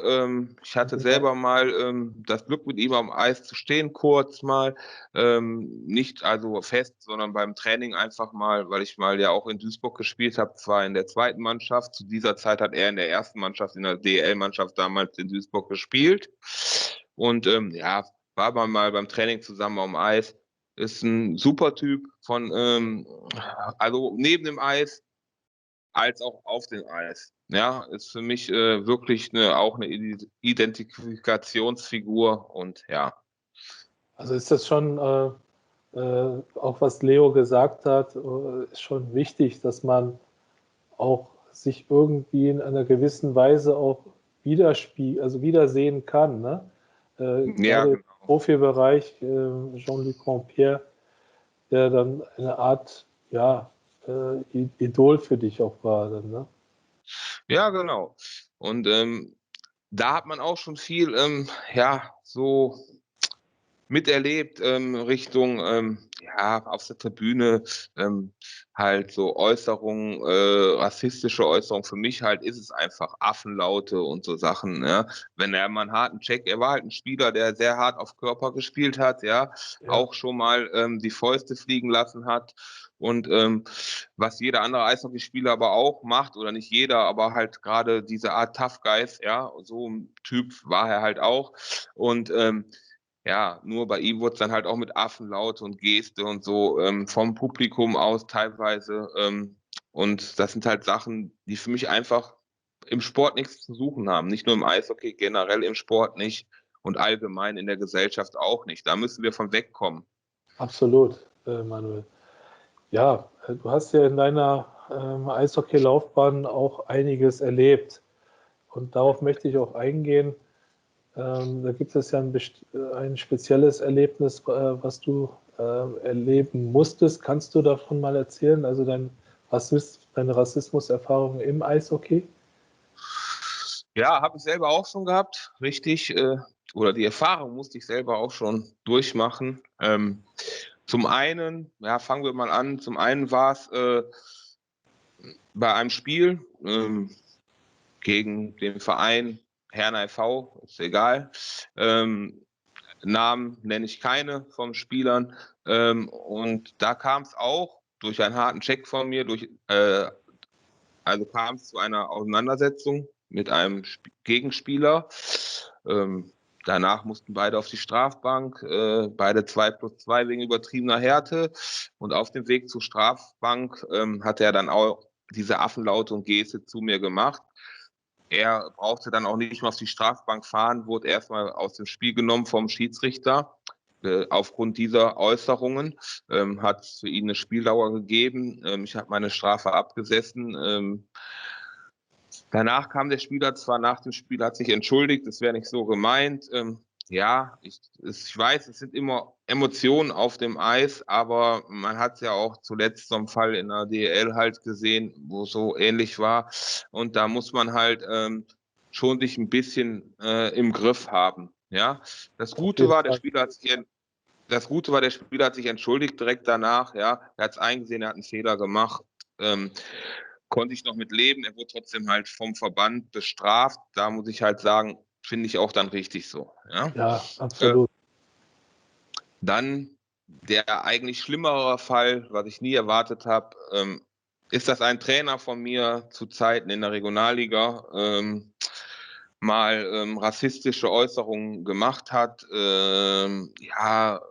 S2: Ich hatte
S1: Ja,
S2: selber mal das Glück, mit ihm am Eis zu stehen, kurz mal. Nicht also fest, sondern beim Training einfach mal, weil ich mal ja auch in Duisburg gespielt habe, zwar in der zweiten Mannschaft. Zu dieser Zeit hat er in der ersten Mannschaft, in der DEL-Mannschaft damals in Duisburg gespielt. Und ja, war man mal beim Training zusammen am Eis. Ist ein super Typ also neben dem Eis als auch auf dem Eis. Ja, ist für mich wirklich auch eine Identifikationsfigur und ja.
S1: also ist das schon, auch was Leo gesagt hat, ist schon wichtig, dass man auch sich irgendwie in einer gewissen Weise auch also wiedersehen kann. Ne?
S2: Ja,
S1: Gerade im
S2: genau.
S1: Profibereich, Jean-Luc Grandpierre, der dann eine Art, ja, Idol für dich auch war. Dann, ne?
S2: Ja, genau. Und da hat man auch schon viel, ja, so miterlebt, Richtung, ja, auf der Tribüne, halt so Äußerungen, rassistische Äußerungen. Für mich halt ist es einfach Affenlaute und so Sachen, ja. Wenn er mal einen harten Check, er war halt ein Spieler, der sehr hart auf Körper gespielt hat, ja,
S1: Ja,
S2: auch schon mal die Fäuste fliegen lassen hat. Und was jeder andere Eishockeyspieler aber auch macht, oder nicht jeder, aber halt gerade diese Art Tough Guys, ja, so ein Typ war er halt auch. Und ja, nur bei ihm wurde es dann halt auch mit Affenlaute und Geste und so vom Publikum aus teilweise. Und das sind halt Sachen, die für mich einfach im Sport nichts zu suchen haben. Nicht nur im Eishockey, generell im Sport nicht und allgemein in der Gesellschaft auch nicht. Da müssen wir von wegkommen.
S1: absolut, Manuel. Ja, du hast ja in deiner Eishockey-Laufbahn auch einiges erlebt. Und darauf möchte ich auch eingehen. Da gibt es ja ein spezielles Erlebnis, was du erleben musstest. Kannst du davon mal erzählen? Also deine Rassismuserfahrung im Eishockey?
S2: Ja, habe ich selber auch schon gehabt, richtig. Oder die Erfahrung musste ich selber auch schon durchmachen. Zum einen, ja, fangen wir mal an. Zum einen war es bei einem Spiel gegen den Verein Herner e.V., ist egal. Namen nenne ich keine von Spielern. Und da kam es auch durch einen harten Check von mir, also kam es zu einer Auseinandersetzung mit einem Gegenspieler. Ähm, Danach mussten beide auf die Strafbank, beide 2+2 wegen übertriebener Härte. Und auf dem Weg zur Strafbank hat er dann auch diese Affenlaute und Geste zu mir gemacht. Er brauchte dann auch nicht mehr auf die Strafbank fahren, wurde erstmal aus dem Spiel genommen vom Schiedsrichter. Aufgrund dieser Äußerungen hat es für ihn eine Spieldauer gegeben. Ich habe meine Strafe abgesessen. Danach kam der Spieler zwar nach dem Spiel, hat sich entschuldigt, das wäre nicht so gemeint. Ja, ich weiß, es sind immer Emotionen auf dem Eis, aber man hat es ja auch zuletzt so einen Fall in der DEL halt gesehen, wo es so ähnlich war. Und da muss man halt schon sich ein bisschen im Griff haben. Ja, das
S1: Auf
S2: Gute
S1: jeden
S2: war,
S1: Fall.
S2: der Spieler hat sich entschuldigt direkt danach. Ja, er hat es eingesehen, er hat einen Fehler gemacht. Ähm, Konnte ich noch mit leben. Er wurde trotzdem halt vom Verband bestraft. Da muss ich halt sagen, finde ich auch dann richtig so. Ja?
S1: Ja,
S2: Äh,
S1: absolut.
S2: Dann der eigentlich schlimmere Fall, was ich nie erwartet habe, ist, dass ein Trainer von mir zu Zeiten in der Regionalliga mal rassistische Äußerungen gemacht hat. Ja,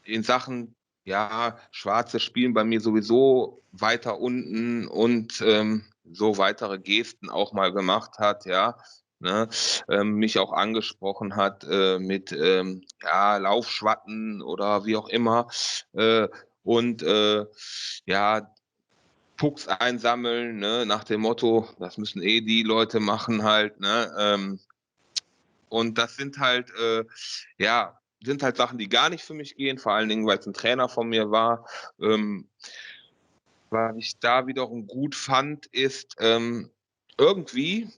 S2: in Sachen, ja, Schwarze spielen bei mir sowieso weiter unten und so weitere Gesten auch mal gemacht hat, ja. ne, mich auch angesprochen hat mit ja, Laufschwatten oder wie auch immer. Und ja, Pucks einsammeln, ne, nach dem Motto, das müssen eh die Leute machen halt, ne? Und das sind halt, ja, sind halt Sachen, die gar nicht für mich gehen, vor allen Dingen, weil es ein Trainer von mir war. Was ich da wiederum gut fand, ist irgendwie,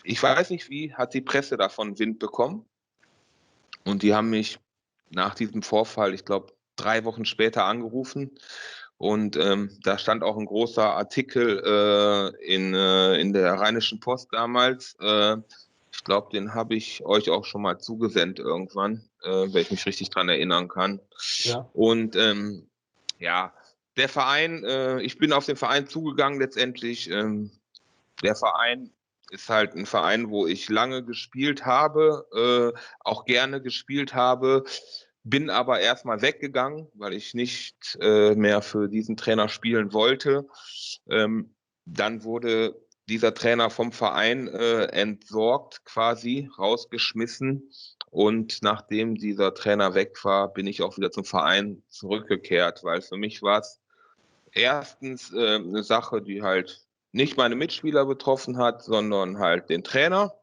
S2: ich weiß nicht wie, hat die Presse davon Wind bekommen. Und die haben mich nach diesem Vorfall, ich glaube, 3 Wochen später angerufen. Und da stand auch ein großer Artikel in der Rheinischen Post damals. Ich glaube, den habe ich euch auch schon mal zugesendet irgendwann, wenn ich mich richtig dran erinnern kann.
S1: Ja.
S2: Und ja, der Verein, ich bin auf den Verein zugegangen letztendlich. Der Verein ist halt ein Verein, wo ich lange gespielt habe, auch gerne gespielt habe, bin aber erstmal weggegangen, weil ich nicht mehr für diesen Trainer spielen wollte. Dann wurde dieser Trainer vom Verein entsorgt, quasi rausgeschmissen. Und nachdem dieser Trainer weg war, bin ich auch wieder zum Verein zurückgekehrt, weil für mich war es erstens eine Sache, die halt nicht meine Mitspieler betroffen hat, sondern halt den Trainer.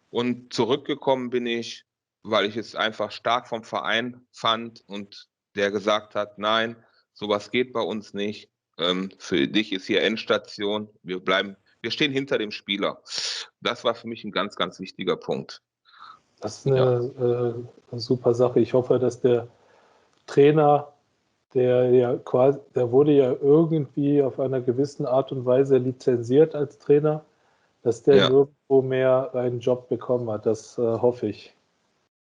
S2: Und zurückgekommen bin ich, weil ich es einfach stark vom Verein fand und der gesagt hat, nein, sowas geht bei uns nicht. Für dich ist hier Endstation. Wir stehen hinter dem Spieler. Das war für mich ein ganz, ganz wichtiger Punkt.
S1: Das ist
S2: Ja.
S1: eine super Sache. Ich hoffe, dass der Trainer, der wurde ja irgendwie auf einer gewissen Art und Weise lizenziert als Trainer, dass der
S2: Ja.
S1: nirgendwo mehr einen Job bekommen hat. Das hoffe ich.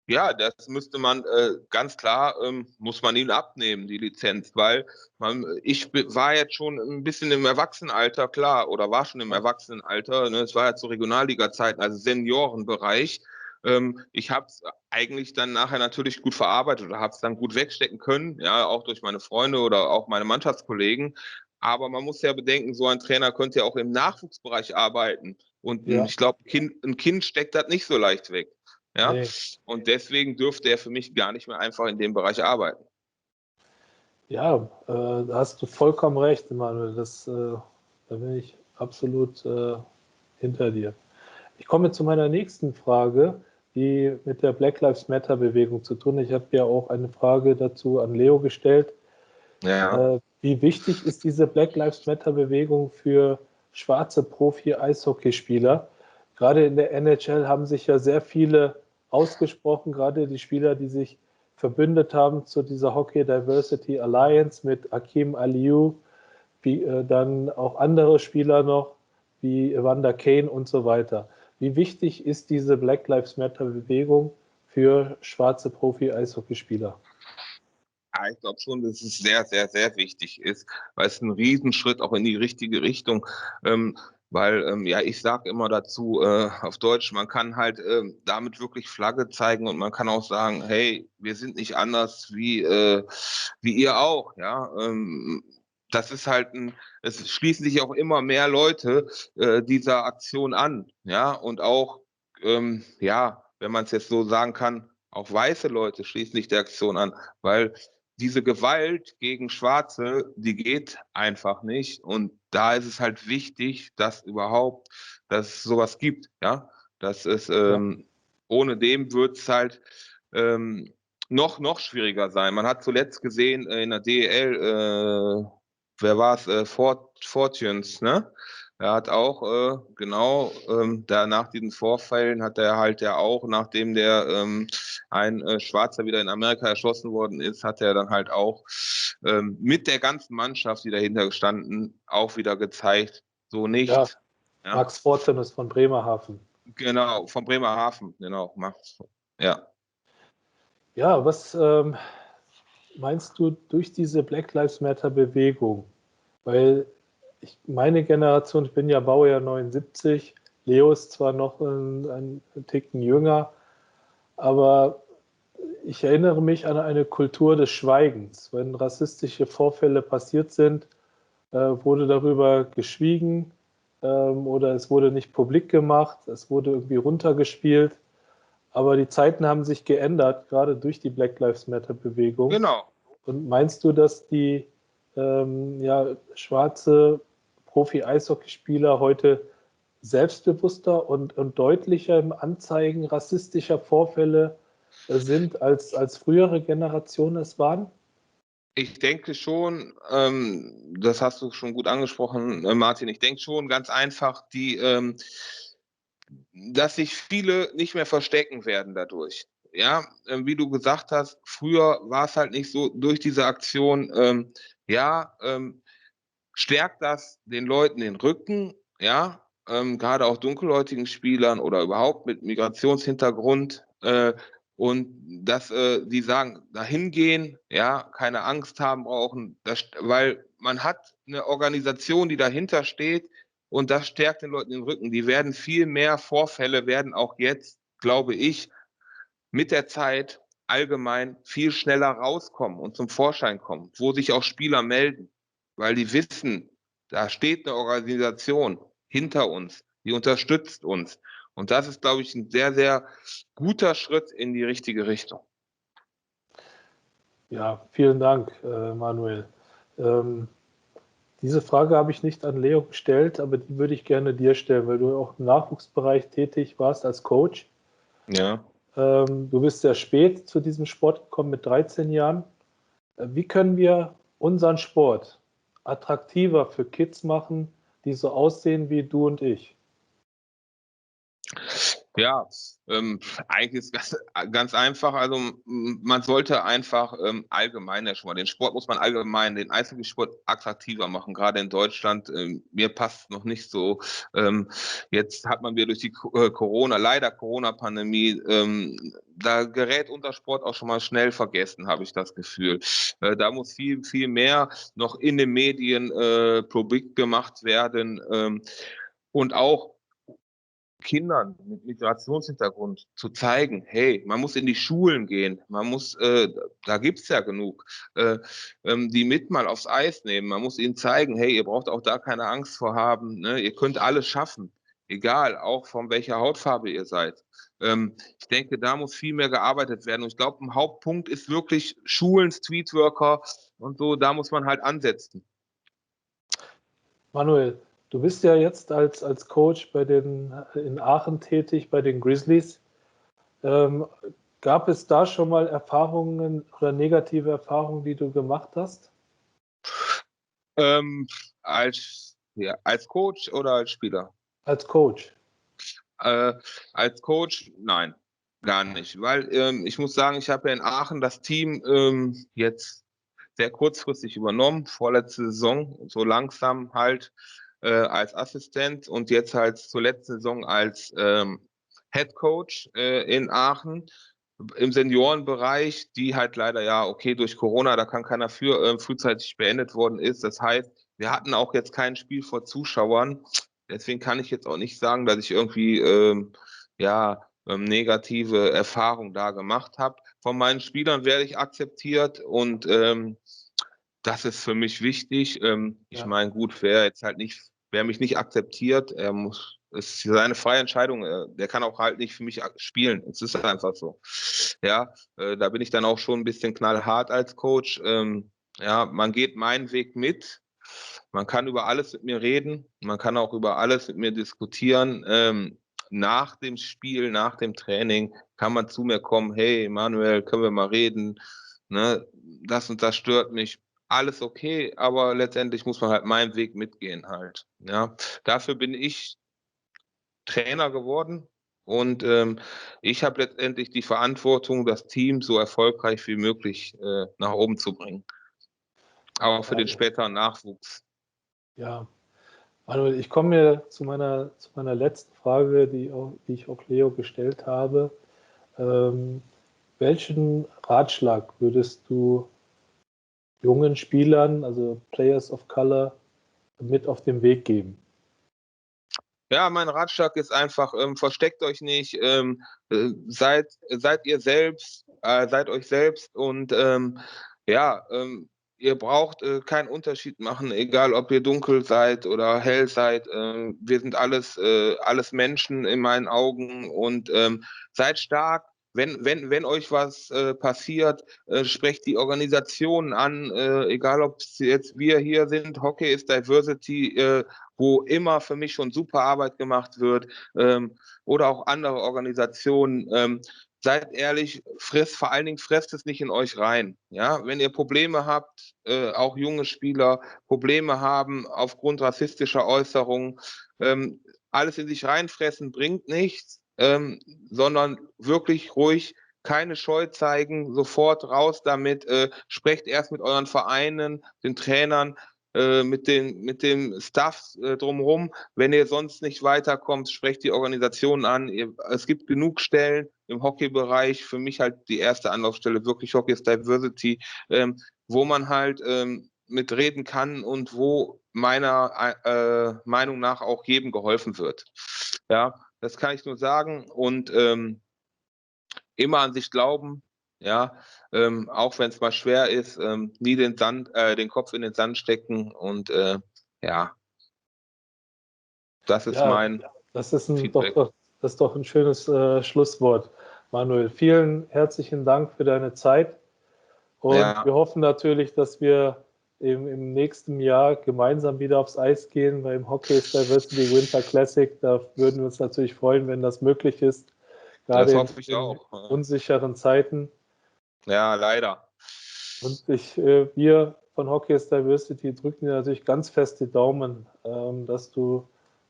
S2: Ja, das müsste man ganz klar, muss man ihn abnehmen, die Lizenz, weil war jetzt schon ein bisschen im Erwachsenenalter, klar, oder war schon im Erwachsenenalter, ne? Es war ja zu Regionalliga-Zeiten, also Seniorenbereich. Ich habe es eigentlich dann nachher natürlich gut verarbeitet oder habe es dann gut wegstecken können, ja, auch durch meine Freunde oder auch meine Mannschaftskollegen. Aber man muss ja bedenken, so ein Trainer könnte ja auch im Nachwuchsbereich arbeiten. Und
S1: Ja,
S2: ich glaube, ein Kind steckt das nicht so leicht weg. Ja,
S1: nee.
S2: und deswegen dürfte er für mich gar nicht mehr einfach in dem Bereich arbeiten.
S1: Ja, da hast du vollkommen recht, Emanuel. Da bin ich absolut hinter dir. Ich komme zu meiner nächsten Frage, die mit der Black Lives Matter Bewegung zu tun hat. Ich habe ja auch eine Frage dazu an Leo gestellt.
S2: Ja,
S1: Wie wichtig ist diese Black Lives Matter Bewegung für schwarze Profi-Eishockeyspieler? Gerade in der NHL haben sich ja sehr viele ausgesprochen, gerade die Spieler, die sich verbündet haben zu dieser Hockey Diversity Alliance mit Akim Aliu, dann auch andere Spieler noch, wie Evander Kane und so weiter. Wie wichtig ist diese Black Lives Matter Bewegung für schwarze Profi-Eishockeyspieler?
S2: ja, ich glaube schon, dass es sehr, sehr, sehr wichtig ist, weil es ein Riesenschritt auch in die richtige Richtung, weil, ja, ich sage immer dazu auf Deutsch, man kann halt damit wirklich Flagge zeigen und man kann auch sagen, hey, wir sind nicht anders wie ihr auch, ja. Das ist halt es schließen sich auch immer mehr Leute dieser Aktion an, ja, und auch, ja, wenn man es jetzt so sagen kann, auch weiße Leute schließen sich der Aktion an, weil diese Gewalt gegen Schwarze, die geht einfach nicht. Und da ist es halt wichtig, dass es sowas gibt, ja. Dass es,
S1: Ja,
S2: ohne dem wird es halt noch schwieriger sein. Man hat zuletzt gesehen in der DEL, wer war es? Fortunes, ne? Er hat auch, genau, da nach diesen Vorfällen hat er halt ja auch, nachdem ein Schwarzer wieder in Amerika erschossen worden ist, hat er dann halt auch mit der ganzen Mannschaft, die dahinter gestanden, auch wieder gezeigt, so
S1: ja,
S2: nicht. Ja,
S1: Max Forten ist von Bremerhaven.
S2: genau, von Bremerhaven, genau, Max. Ja.
S1: Ja, was meinst du durch diese Black Lives Matter Bewegung? Weil meine Generation, ich bin ja Baujahr 79, Leo ist zwar noch ein Ticken jünger, aber ich erinnere mich an eine Kultur des Schweigens. Wenn rassistische Vorfälle passiert sind, wurde darüber geschwiegen. oder es wurde nicht publik gemacht, es wurde irgendwie runtergespielt. Aber die Zeiten haben sich geändert, gerade durch die Black Lives Matter-Bewegung.
S2: Genau.
S1: Und meinst du, dass die schwarze Profi-Eishockeyspieler heute selbstbewusster und deutlicher im Anzeigen rassistischer Vorfälle sind, als frühere Generationen es waren?
S2: Ich denke schon, das hast du schon gut angesprochen, Martin, ich denke schon ganz einfach, dass sich viele nicht mehr verstecken werden dadurch. Ja, wie du gesagt hast, früher war es halt nicht so, durch diese Aktion, stärkt das den Leuten den Rücken, ja, gerade auch dunkelhäutigen Spielern oder überhaupt mit Migrationshintergrund, und dass die sagen, dahin gehen, ja, keine Angst haben brauchen, weil man hat eine Organisation, die dahinter steht, und das stärkt den Leuten den Rücken. Die werden viel mehr Vorfälle, werden auch jetzt, glaube ich, mit der Zeit allgemein viel schneller rauskommen und zum Vorschein kommen, wo sich auch Spieler melden, weil die wissen, da steht eine Organisation hinter uns, die unterstützt uns. Und das ist, glaube ich, ein sehr, sehr guter Schritt in die richtige Richtung.
S1: Ja, vielen Dank, Manuel. Diese Frage habe ich nicht an Leo gestellt, aber die würde ich gerne dir stellen, weil du auch im Nachwuchsbereich tätig warst als Coach.
S2: Ja.
S1: Du bist sehr spät zu diesem Sport gekommen mit 13 Jahren. Wie können wir unseren Sport attraktiver für Kids machen, die so aussehen wie du und ich?
S2: Ja, eigentlich ist ganz einfach. Also man sollte einfach allgemein ja schon mal, den Sport muss man allgemein, den Eishockeysport attraktiver machen, gerade in Deutschland. Mir passt noch nicht so. Jetzt hat man wieder durch die leider Corona-Pandemie, da gerät unser Sport auch schon mal schnell vergessen, habe ich das Gefühl. Da muss viel, viel mehr noch in den Medien publik gemacht werden, und auch Kindern mit Migrationshintergrund zu zeigen, hey, man muss in die Schulen gehen, da gibt's ja genug, die mit mal aufs Eis nehmen, man muss ihnen zeigen, hey, ihr braucht auch da keine Angst vor haben, ne? Ihr könnt alles schaffen, egal, auch von welcher Hautfarbe ihr seid. Ich denke, da muss viel mehr gearbeitet werden und ich glaube, ein Hauptpunkt ist wirklich Schulen, Streetworker und so, da muss man halt ansetzen.
S1: Manuel, du bist ja jetzt als Coach in Aachen tätig, bei den Grizzlies. Ähm, Gab es da schon mal Erfahrungen oder negative Erfahrungen, die du gemacht hast?
S2: Ähm, als Coach oder als Spieler?
S1: Als Coach?
S2: Äh, als Coach, nein, gar nicht. Weil ich muss sagen, ich habe ja in Aachen das Team jetzt sehr kurzfristig übernommen, vorletzte Saison, so langsam halt als Assistent und jetzt halt zur letzten Saison als Head Coach in Aachen im Seniorenbereich, die halt leider ja, okay, durch Corona, da kann keiner frühzeitig beendet worden ist. Das heißt, wir hatten auch jetzt kein Spiel vor Zuschauern. Deswegen kann ich jetzt auch nicht sagen, dass ich irgendwie negative Erfahrungen da gemacht habe. Von meinen Spielern werde ich akzeptiert und das ist für mich wichtig. Ich meine, gut, wer mich nicht akzeptiert, es ist seine freie Entscheidung. Der kann auch halt nicht für mich spielen. Es ist einfach so. Ja, da bin ich dann auch schon ein bisschen knallhart als Coach. Ja, man geht meinen Weg mit. Man kann über alles mit mir reden. Man kann auch über alles mit mir diskutieren. Nach dem Spiel, nach dem Training kann man zu mir kommen. Hey, Emanuel, können wir mal reden? Ne, das und das stört mich. Alles okay, aber letztendlich muss man halt meinen Weg mitgehen halt. Ja, dafür bin ich Trainer geworden und ich habe letztendlich die Verantwortung, das Team so erfolgreich wie möglich nach oben zu bringen. Auch für den späteren Nachwuchs.
S1: Ja, Manuel, ich komme mir zu meiner letzten Frage, die ich auch Leo gestellt habe. Ähm, Welchen Ratschlag würdest du jungen Spielern, also Players of Color, mit auf den Weg geben?
S2: Ja, mein Ratschlag ist einfach, versteckt euch nicht, seid ihr selbst, seid euch selbst und ja, ihr braucht keinen Unterschied machen, egal ob ihr dunkel seid oder hell seid. Wir sind alles Menschen in meinen Augen und seid stark. Wenn euch was passiert, sprecht die Organisationen an, egal ob es jetzt wir hier sind, Hockey is Diversity, wo immer für mich schon super Arbeit gemacht wird, oder auch andere Organisationen. Seid ehrlich, vor allen Dingen fresst es nicht in euch rein. Ja, wenn ihr Probleme habt, auch junge Spieler Probleme haben aufgrund rassistischer Äußerungen, alles in sich reinfressen bringt nichts, sondern wirklich ruhig, keine Scheu zeigen, sofort raus damit, sprecht erst mit euren Vereinen, den Trainern, mit dem Staff drumherum. Wenn ihr sonst nicht weiterkommt, sprecht die Organisation an. Es gibt genug Stellen im Hockeybereich, für mich halt die erste Anlaufstelle, wirklich Hockey is Diversity, wo man halt mitreden kann und wo meiner Meinung nach auch jedem geholfen wird. Ja, das kann ich nur sagen und immer an sich glauben, ja, auch wenn es mal schwer ist, nie den Kopf in den Sand stecken und ja, das ist
S1: Ja,
S2: mein
S1: das ist
S2: Feedback.
S1: das ist doch ein schönes Schlusswort, Manuel. Vielen herzlichen Dank für deine Zeit und
S2: Ja,
S1: wir hoffen natürlich, dass wir im nächsten Jahr gemeinsam wieder aufs Eis gehen beim Hockey is Diversity Winter Classic. Da würden wir uns natürlich freuen, wenn das möglich ist,
S2: das
S1: gerade
S2: hoffe ich
S1: in
S2: auch.
S1: unsicheren Zeiten.
S2: Ja, leider.
S1: Und wir von Hockey is Diversity drücken dir natürlich ganz fest die Daumen, dass du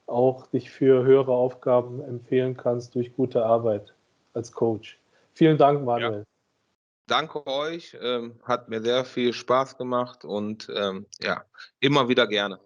S1: auch dich für höhere Aufgaben empfehlen kannst durch gute Arbeit als Coach. Vielen Dank,
S2: Ja,
S1: Manuel.
S2: danke euch, hat mir sehr viel Spaß gemacht und ja, immer wieder gerne.